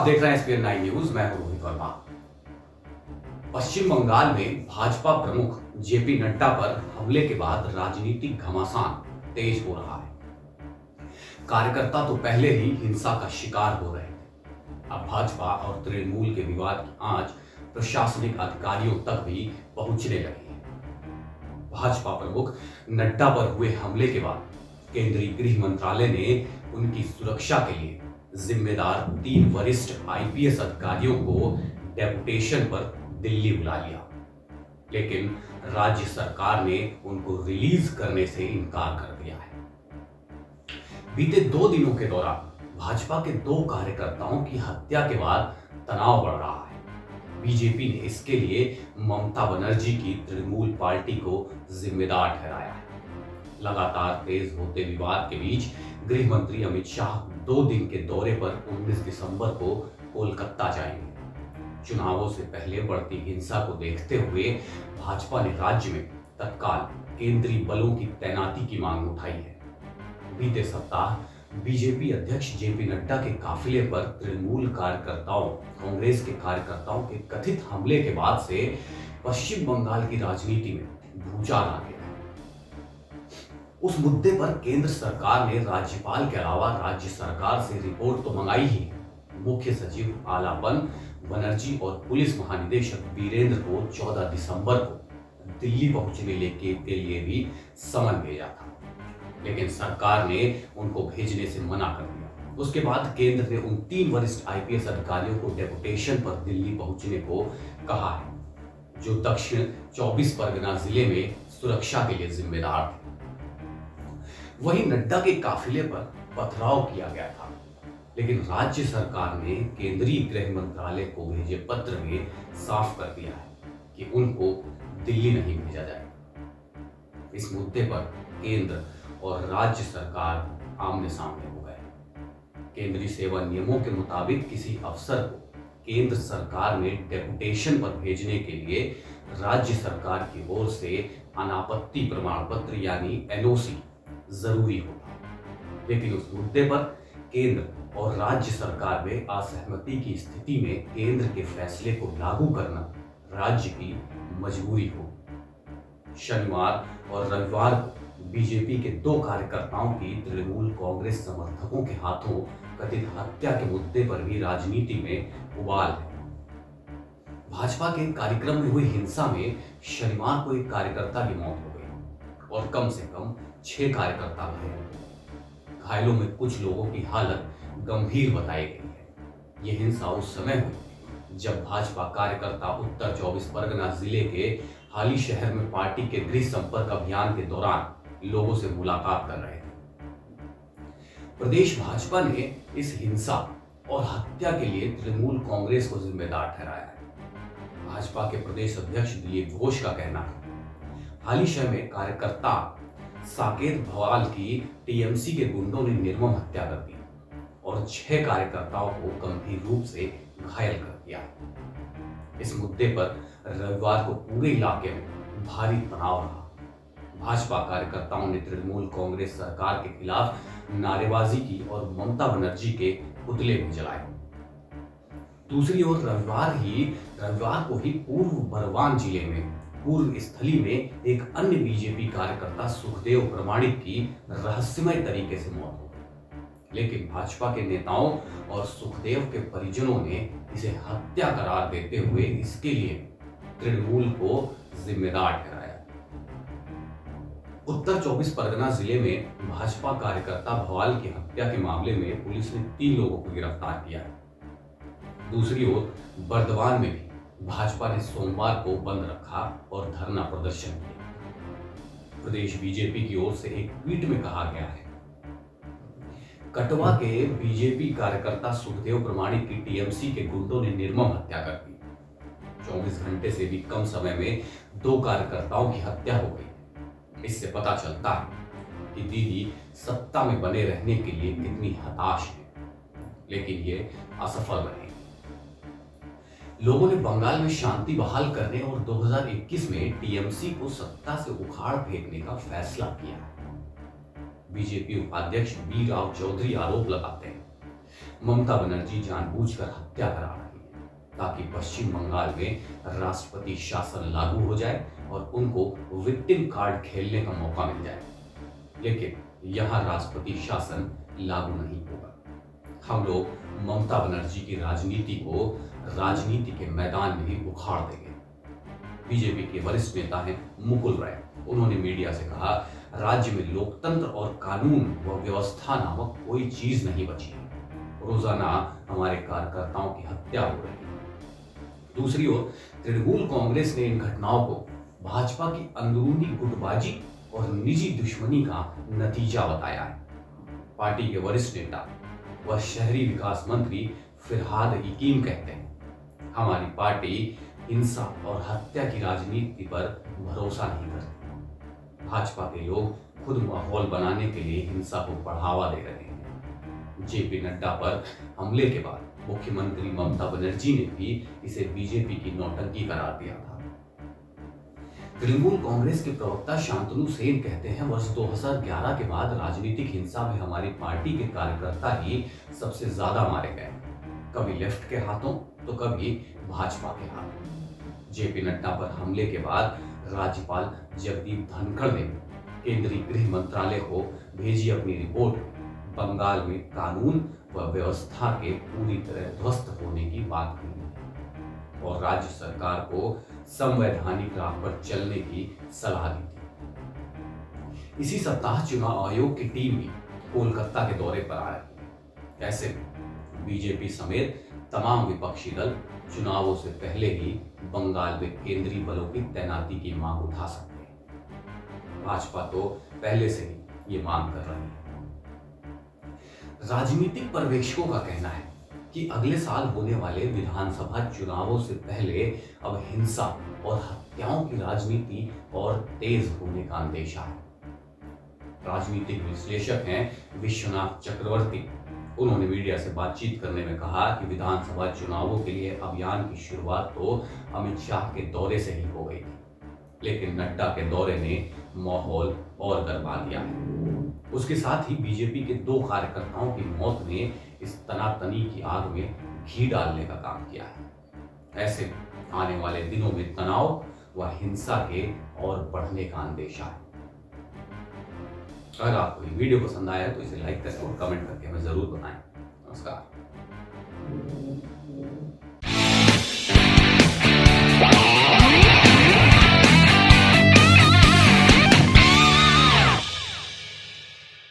देख रहे हैं एसपीएन 9 न्यूज। मैं हूं रोहित वर्मा। पश्चिम बंगाल में भाजपा प्रमुख जेपी नड्डा पर हमले के बाद राजनीतिक घमासान तेज हो रहा है। कार्यकर्ता तो पहले ही हिंसा का शिकार हो रहे थे। अब भाजपा और तृणमूल के विवाद की आंच प्रशासनिक अधिकारियों तक भी पहुंचने लगी है। भाजपा प्रमुख नड्डा पर हुए हमले के बाद केंद्रीय गृह मंत्रालय ने उनकी सुरक्षा के लिए जिम्मेदार 3 वरिष्ठ आईपीएस अधिकारियों को डेपुटेशन पर दिल्ली बुला लिया, लेकिन राज्य सरकार ने उनको रिलीज करने से इनकार कर दिया है। बीते 2 दिनों के दौरान भाजपा के 2 कार्यकर्ताओं की हत्या के बाद तनाव बढ़ रहा है। बीजेपी ने इसके लिए ममता बनर्जी की तृणमूल पार्टी को जिम्मेदार ठहराया है। लगातार तेज होते विवाद के बीच गृह मंत्री अमित शाह 2 दिन के दौरे पर 19 दिसंबर को कोलकाता जाएंगे। चुनावों से पहले बढ़ती हिंसा को देखते हुए भाजपा ने राज्य में तत्काल केंद्रीय बलों की तैनाती की मांग उठाई है। बीते सप्ताह बीजेपी अध्यक्ष जेपी नड्डा के काफिले पर तृणमूल कार्यकर्ताओं, कांग्रेस के कार्यकर्ताओं के कथित हमले के बाद से पश्चिम बंगाल की राजनीति में भूचाल आ गया। उस मुद्दे पर केंद्र सरकार ने राज्यपाल के अलावा राज्य सरकार से रिपोर्ट तो मंगाई ही। मुख्य सचिव आलापन बनर्जी और पुलिस महानिदेशक वीरेंद्र को 14 दिसंबर को दिल्ली पहुंचने के लिए भी समन भेजा था, लेकिन सरकार ने उनको भेजने से मना कर दिया। उसके बाद केंद्र ने उन 3 वरिष्ठ आईपीएस अधिकारियों को डेपुटेशन पर दिल्ली पहुंचने को कहा है, जो दक्षिण 24 परगना जिले में सुरक्षा के लिए जिम्मेदार थे। वहीं नड्डा के काफिले पर पथराव किया गया था, लेकिन राज्य सरकार ने केंद्रीय गृह मंत्रालय को भेजे पत्र में साफ कर दिया है कि उनको दिल्ली नहीं भेजा जाएगा। इस मुद्दे पर केंद्र और राज्य सरकार आमने सामने हो गए। केंद्रीय सेवा नियमों के मुताबिक किसी अफसर को केंद्र सरकार में डेपुटेशन पर भेजने के लिए राज्य सरकार की ओर से अनापत्ति प्रमाण पत्र यानी एनओसी जरूरी होता है, लेकिन उस मुद्दे पर केंद्र और राज्य सरकार में असहमति की स्थिति में केंद्र के फैसले को लागू करना राज्य की मजबूरी हो। शनिवार और रविवार को बीजेपी के 2 कार्यकर्ताओं की तृणमूल कांग्रेस समर्थकों के हाथों कथित हत्या के मुद्दे पर भी राजनीति में उबाल है। भाजपा के कार्यक्रम में हुई हिंसा में शनिवार को एक कार्यकर्ता की मौत हो गई और कम से कम 6 कार्यकर्ता घायल। घायलों में कुछ लोगों की हालत गंभीर बताई गई है। यह हिंसा उस समय हुई जब भाजपा कार्यकर्ता उत्तर 24 परगना जिले के हाली शहर में पार्टी के गृह संपर्क अभियान के दौरान लोगों से मुलाकात कर रहे थे। प्रदेश भाजपा ने इस हिंसा और हत्या के लिए तृणमूल कांग्रेस को जिम्मेदार ठहराया है। भाजपा के प्रदेश अध्यक्ष दिलीप घोष का कहना है, हाली शहर में कार्यकर्ता साकेत भवाल की टीएमसी के गुंडों ने निर्मम हत्या कर दी और 6 कार्यकर्ताओं को गंभीर रूप से घायल कर दिया। इस मुद्दे पर रविवार को पूरे इलाके में भारी तनाव रहा। भाजपा कार्यकर्ताओं ने तृणमूल कांग्रेस सरकार के खिलाफ नारेबाजी की और ममता बनर्जी के पुतले भी जलाए। दूसरी ओर रविवार को ही पूर्व बरवान जिले में पूर्व स्थली में एक अन्य बीजेपी कार्यकर्ता सुखदेव प्रमाणिक की रहस्यमय तरीके से मौत हो गई, लेकिन भाजपा के नेताओं और सुखदेव के परिजनों ने इसे हत्या करार देते हुए इसके लिए तृणमूल को जिम्मेदार ठहराया। उत्तर 24 परगना जिले में भाजपा कार्यकर्ता भवाल की हत्या के मामले में पुलिस ने 3 लोगों को गिरफ्तार किया है। दूसरी ओर बर्दवान में भी भाजपा ने सोमवार को बंद रखा और धरना प्रदर्शन किया। प्रदेश बीजेपी की ओर से एक ट्वीट में कहा गया है, कटवा के बीजेपी कार्यकर्ता सुखदेव प्रमाणिक की टीएमसी के गुंडों ने निर्मम हत्या कर दी। 24 घंटे से भी कम समय में 2 कार्यकर्ताओं की हत्या हो गई। इससे पता चलता है कि दीदी सत्ता में बने रहने के लिए कितनी हताश है, लेकिन ये असफल रहे। लोगों ने बंगाल में शांति बहाल करने और 2021 में टीएमसी को सत्ता से उखाड़ फेंकने का फैसला किया है। बीजेपी उपाध्यक्ष बी राव चौधरी आरोप लगाते हैं ममता बनर्जी जानबूझकर हत्या करा रही है ताकि पश्चिम बंगाल में राष्ट्रपति शासन लागू हो जाए और उनको विक्टिम कार्ड खेलने का मौका मिल जाए। लेकिन यहां राष्ट्रपति शासन लागू नहीं होगा। हम लोग ममता बनर्जी की राजनीति को राजनीति के मैदान में ही उखाड़ देंगे। बीजेपी के वरिष्ठ नेता हैं मुकुल राय। उन्होंने मीडिया से कहा, राज्य में लोकतंत्र और कानून व व्यवस्था नामक कोई चीज नहीं बची है। रोजाना हमारे कार्यकर्ताओं की हत्या हो रही है। दूसरी ओर तृणमूल कांग्रेस ने इन घटनाओं को भाजपा की अंदरूनी गुटबाजी और निजी दुश्मनी का नतीजा बताया है। पार्टी के वरिष्ठ नेता व शहरी विकास मंत्री फिरहाद हकीम कहते हैं, हमारी पार्टी हिंसा और हत्या की राजनीति पर भरोसा नहीं करती। भाजपा के लोग खुद माहौल बनाने के लिए हिंसा को बढ़ावा दे रहे हैं। जेपी नड्डा पर हमले के बाद मुख्यमंत्री ममता बनर्जी ने भी इसे बीजेपी की नौटंकी करार दिया था। तृणमूल कांग्रेस के प्रवक्ता शांतनु सेन कहते हैं, वर्ष 2011 के बाद राजनीतिक हिंसा में हमारी पार्टी के कार्यकर्ता ही सबसे ज्यादा मारे गए, कभी लेफ्ट के हाथों तो कभी भाजपा के हाथों। जेपी नड्डा पर हमले के बाद राज्यपाल जगदीप धनखड़ ने केंद्रीय गृह मंत्रालय को भेजी अपनी रिपोर्ट। बंगाल में कानून व व्यवस्था के पूरी तरह ध्वस्त होने की बात कही है और राज्य सरकार को संवैधानिक राह पर चलने की सलाह दी थी। इसी सप्ताह चुनाव आयोग की टीम भी कोलकाता के दौरे पर आ रही है। ऐसे में बीजेपी समेत तमाम विपक्षी दल चुनावों से पहले ही बंगाल में केंद्रीय बलों की तैनाती की मांग उठा सकते हैं। भाजपा तो पहले से ही ये मांग कर रही है। राजनीतिक पर्यवेक्षकों का कहना है कि अगले साल होने वाले विधानसभा चुनावों से पहले अब हिंसा और हत्याओं की राजनीति और तेज होने का अंदेशा है। राजनीतिक विश्लेषक हैं विश्वनाथ चक्रवर्ती। उन्होंने मीडिया से बातचीत करने में कहा कि विधानसभा चुनावों के लिए अभियान की शुरुआत तो अमित शाह के दौरे से ही हो गई थी, लेकिन नड्डा के दौरे ने माहौल और गरमा दिया है। उसके साथ ही बीजेपी के 2 कार्यकर्ताओं की मौत ने इस तनातनी की आग में घी डालने का काम किया है। ऐसे में आने वाले दिनों में तनाव व हिंसा के और बढ़ने का अंदेशा है। अगर आपको ये वीडियो पसंद आया तो इसे लाइक करें और कमेंट करके हमें जरूर बताएं। नमस्कार।